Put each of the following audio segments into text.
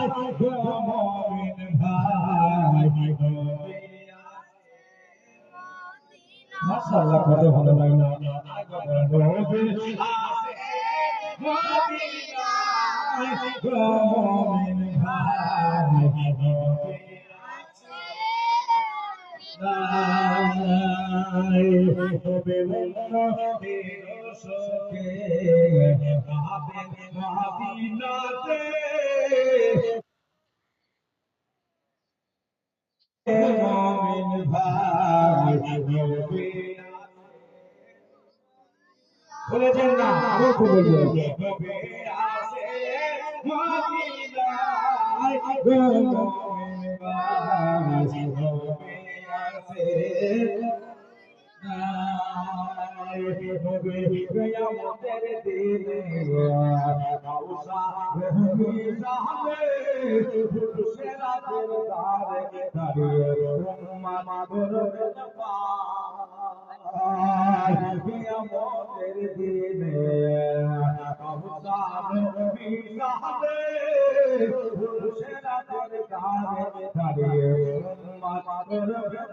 মমিন ভাই মাশাআল্লাহ কত ভালো লাগলো নবী আছে মদিনায় মমিন ভাই নবী আছে নাই হবে নবী রসকে আবে মদিনাতে মমিন ভাই নবী বলেছেন না আমি তো বলবো নবী আছে মদিনায় মমিন ভাই নবী আছে নবী কিয়ামতের দিনে আউসা রহমি সাহাবে ফুরসেরাতের দ্বারে দাঁড়িয়ে উম্মাত করবে পায় কিয়ামতের দিনে আউসা রহমি সাহাবে ফুরসেরাতের দ্বারে দাঁড়িয়ে উম্মাত করবে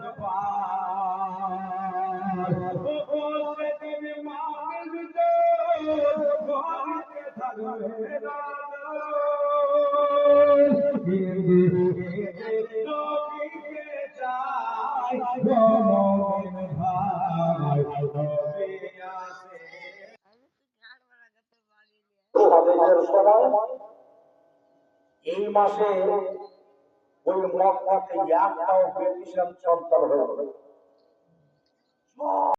এই মাসে ওই মক্কাতে একটাও ব্রিটিশ সন্তান হলো